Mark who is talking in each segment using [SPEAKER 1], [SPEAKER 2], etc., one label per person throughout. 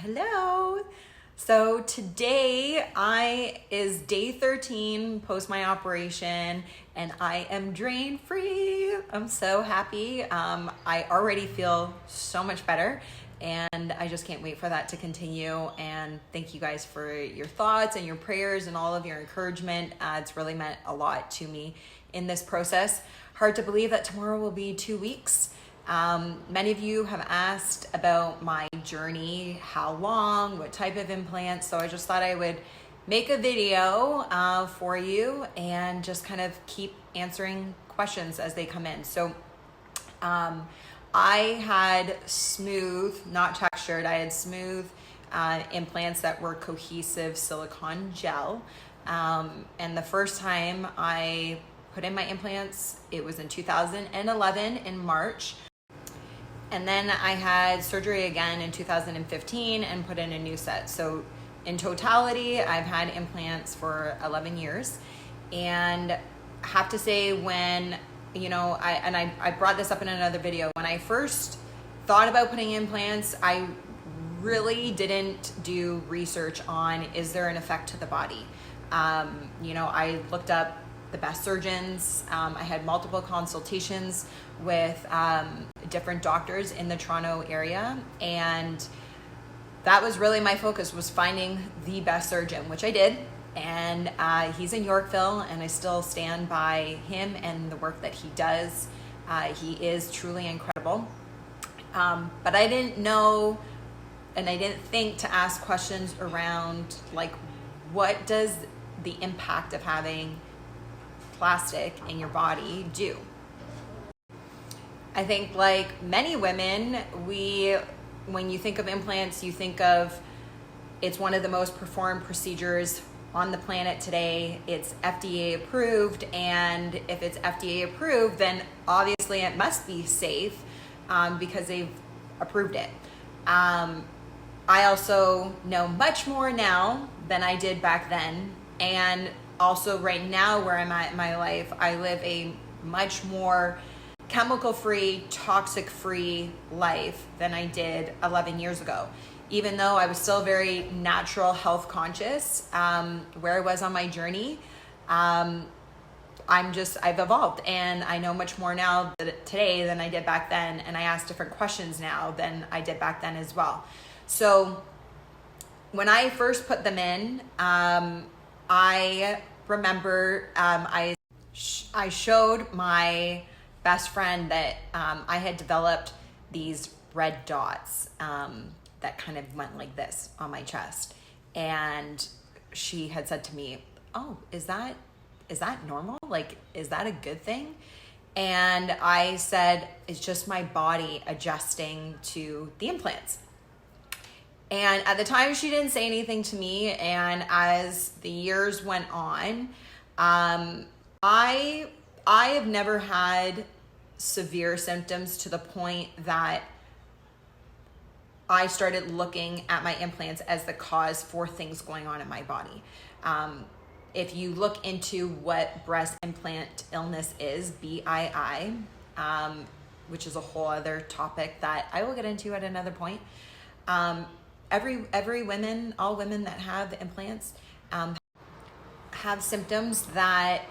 [SPEAKER 1] Hello. So today is day 13 post my operation and I am drain free. I'm so happy. I already feel so much better and I just can't wait for that to continue. And thank you guys for your thoughts and your prayers and all of your encouragement. It's really meant a lot to me in this process. Hard to believe that tomorrow will be 2 weeks. Many of you have asked about my journey, how long, what type of implants. So I just thought I would make a video for you and just kind of keep answering questions as they come in. So I had smooth, not textured, I had smooth implants that were cohesive silicone gel. And the first time I put in my implants, it was in 2011 in March. And then I had surgery again in 2015 and put in a new set. So in totality, I've had implants for 11 years. And I have to say when, I brought this up in another video, when I first thought about putting implants, I really didn't do research on, is there an effect to the body? I looked up the best surgeons. I had multiple consultations with different doctors in the Toronto area, and that was really my focus, was finding the best surgeon, which I did. And he's in Yorkville, and I still stand by him and the work that he does. He is truly incredible. But I didn't know, and I didn't think to ask questions around, like, what does the impact of having plastic in your body do? I think like many women, when you think of implants, you think of it's one of the most performed procedures on the planet today. It's FDA approved, and if it's FDA approved, then obviously it must be safe because they've approved it. I also know much more now than I did back then, and also right now where I'm at in my life, I live a much more chemical-free, toxic-free life than I did 11 years ago. Even though I was still very natural, health conscious, where I was on my journey, I've evolved, and I know much more now today than I did back then, and I ask different questions now than I did back then as well. So when I first put them in, I remember I showed my best friend that I had developed these red dots that kind of went like this on my chest. And she had said to me, "Oh, is that normal? Like, is that a good thing?" And I said, "It's just my body adjusting to the implants." And at the time, she didn't say anything to me. And as the years went on, I have never had severe symptoms to the point that I started looking at my implants as the cause for things going on in my body. If you look into what breast implant illness is, BII, which is a whole other topic that I will get into at another point. All women that have implants have symptoms that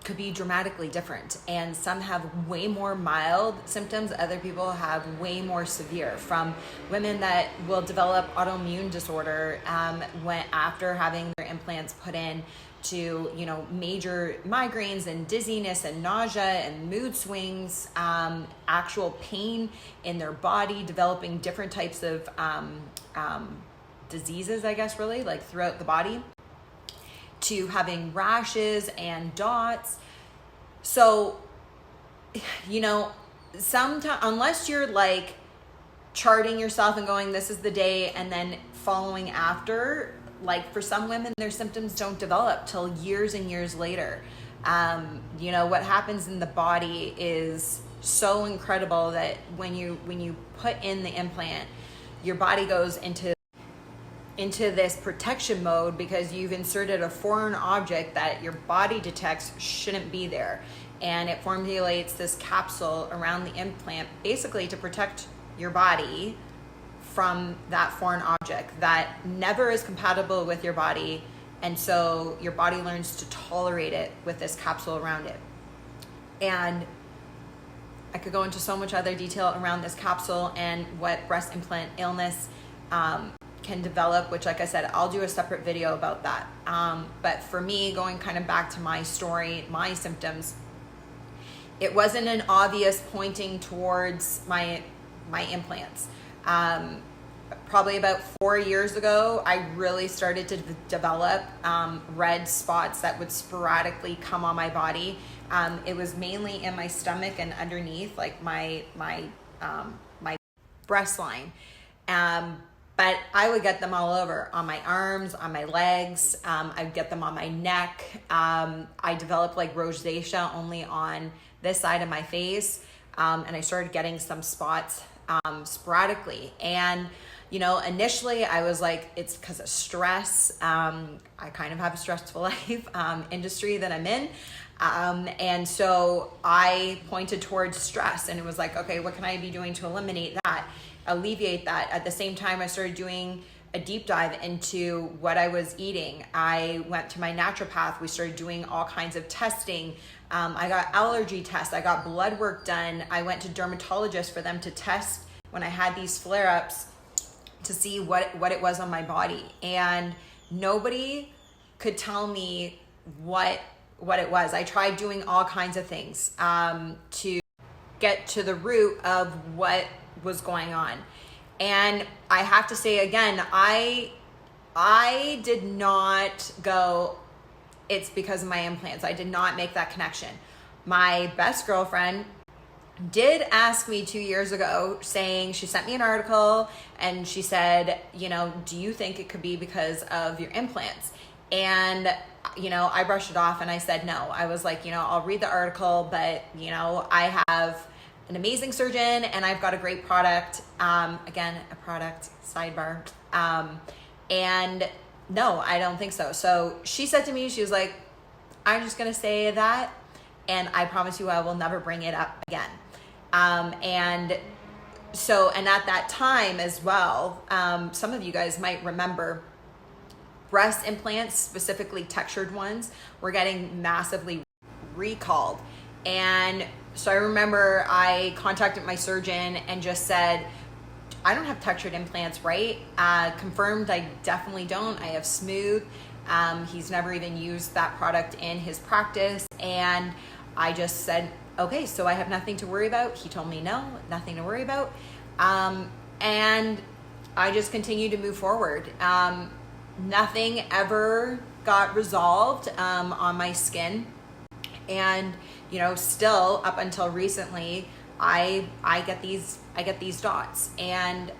[SPEAKER 1] could be dramatically different, and some have way more mild symptoms. Other people have way more severe, from women that will develop autoimmune disorder after having their implants put in, to major migraines and dizziness and nausea and mood swings, actual pain in their body, developing different types of diseases, I guess, really, like throughout the body, to having rashes and dots. So, sometimes, unless you're like charting yourself and going, this is the day, and then following after, like for some women, their symptoms don't develop till years and years later. What happens in the body is so incredible that when you put in the implant, your body goes into this protection mode because you've inserted a foreign object that your body detects shouldn't be there. And it formulates this capsule around the implant basically to protect your body from that foreign object that never is compatible with your body. And so your body learns to tolerate it with this capsule around it. And I could go into so much other detail around this capsule and what breast implant illness can develop, which, like I said, I'll do a separate video about that. But for me, going kind of back to my story, my symptoms, it wasn't an obvious pointing towards my implants. Probably about 4 years ago, I really started to develop red spots that would sporadically come on my body. It was mainly in my stomach and underneath, like my breast line. But I would get them all over, on my arms, on my legs. I would get them on my neck. I developed like rosacea only on this side of my face. And I started getting some spots sporadically. And, you know, initially I was like, it's because of stress. I kind of have a stressful life, industry that I'm in. And so I pointed towards stress, and it was like, okay, what can I be doing to alleviate that? At the same time, I started doing a deep dive into what I was eating. I went to my naturopath. We started doing all kinds of testing. I got allergy tests. I got blood work done. I went to dermatologists for them to test when I had these flare-ups to see what it was on my body. And nobody could tell me what it was. I tried doing all kinds of things to get to the root of what was going on. And I have to say again, I did not go, it's because of my implants. I did not make that connection. My best girlfriend did ask me 2 years ago, saying, she sent me an article and she said, you know, do you think it could be because of your implants? And, you know, I brushed it off and I said no. I was like, you know, I'll read the article, but, you know, I have an amazing surgeon and I've got a great product. Again, a product sidebar. And no, I don't think so. So she said to me, she was like, I'm just going to say that, and I promise you I will never bring it up again. And at that time as well, some of you guys might remember breast implants, specifically textured ones, were getting massively recalled. And so I remember I contacted my surgeon and just said, I don't have textured implants, right? Confirmed, I definitely don't. I have smooth. He's never even used that product in his practice. And I just said, okay, so I have nothing to worry about. He told me no, nothing to worry about. And I just continued to move forward. Nothing ever got resolved on my skin. And, you know, still up until recently, I get these dots, and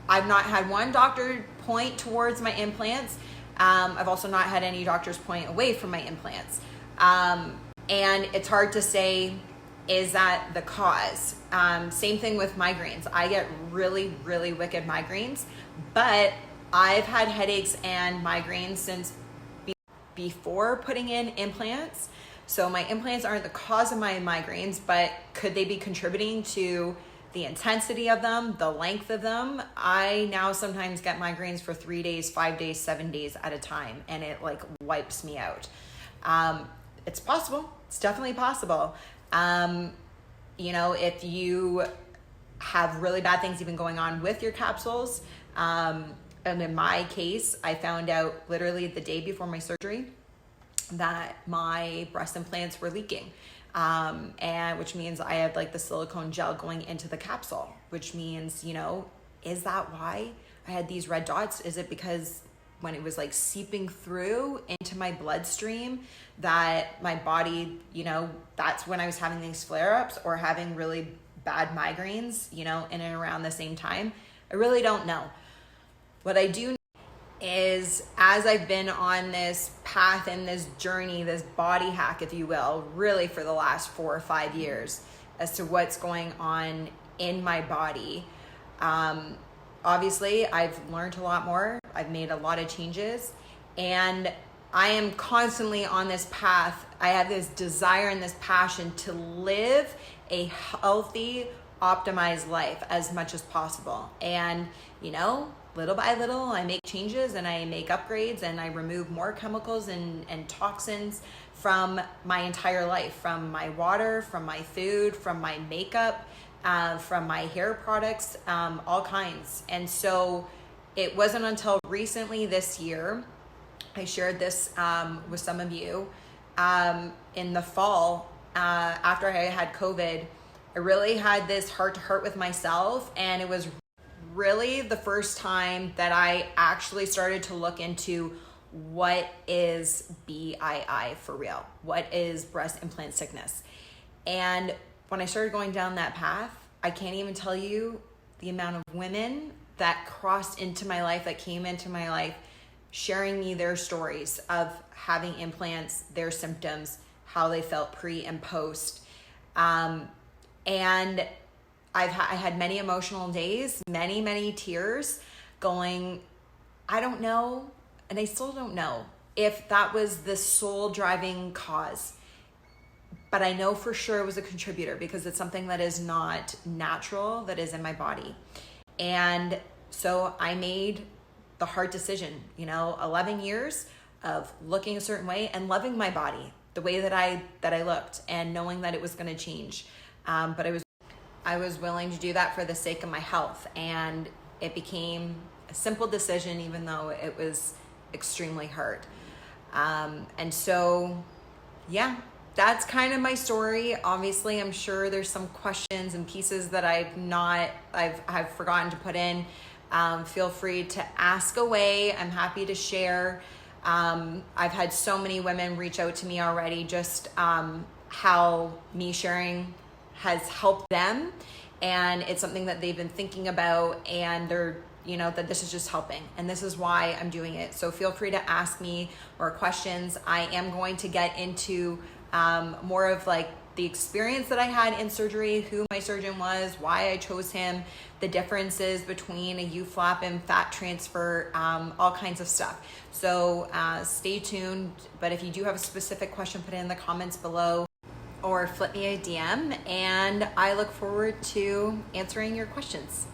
[SPEAKER 1] I've not had one doctor point towards my implants. I've also not had any doctors point away from my implants. And it's hard to say, is that the cause? Same thing with migraines. I get really, really wicked migraines, but I've had headaches and migraines since before putting in implants. So my implants aren't the cause of my migraines, but could they be contributing to the intensity of them, the length of them? I now sometimes get migraines for 3 days, 5 days, 7 days at a time, and it like wipes me out. It's possible. It's definitely possible. You know, if you have really bad things even going on with your capsules, and in my case, I found out literally the day before my surgery that my breast implants were leaking, and which means I had like the silicone gel going into the capsule, which means, you know, is that why I had these red dots? Is it because when it was like seeping through into my bloodstream that my body, you know, that's when I was having these flare-ups or having really bad migraines, you know, in and around the same time? I really don't know. What I do know is, as I've been on this path and this journey, this body hack, if you will, really for the last 4 or 5 years, as to what's going on in my body, obviously I've learned a lot more. I've made a lot of changes, and I am constantly on this path. I have this desire and this passion to live a healthy, optimize life as much as possible. And, you know, little by little, I make changes and I make upgrades and I remove more chemicals and toxins from my entire life, from my water, from my food, from my makeup, from my hair products, all kinds. And so it wasn't until recently this year, I shared this with some of you, in the fall, after I had COVID, I really had this heart-to-heart with myself, and it was really the first time that I actually started to look into what is BII for real, what is breast implant sickness. And when I started going down that path, I can't even tell you the amount of women that crossed into my life, that came into my life, sharing me their stories of having implants, their symptoms, how they felt pre and post. And I had many emotional days, many tears, going, I don't know, and I still don't know if that was the sole driving cause. But I know for sure it was a contributor because it's something that is not natural, that is in my body. And so I made the hard decision, 11 years of looking a certain way and loving my body the way that I looked, and knowing that it was going to change. But I was willing to do that for the sake of my health, and it became a simple decision, even though it was extremely hard. And so, yeah, that's kind of my story. Obviously, I'm sure there's some questions and pieces that I've forgotten to put in. Feel free to ask away. I'm happy to share. I've had so many women reach out to me already, just how me sharing has helped them, and it's something that they've been thinking about, and they're, that this is just helping, and this is why I'm doing it. So feel free to ask me more questions. I am going to get into more of like the experience that I had in surgery, who my surgeon was, why I chose him, the differences between a U-flap and fat transfer, all kinds of stuff. So stay tuned. But if you do have a specific question, put it in the comments below or flip me a DM, and I look forward to answering your questions.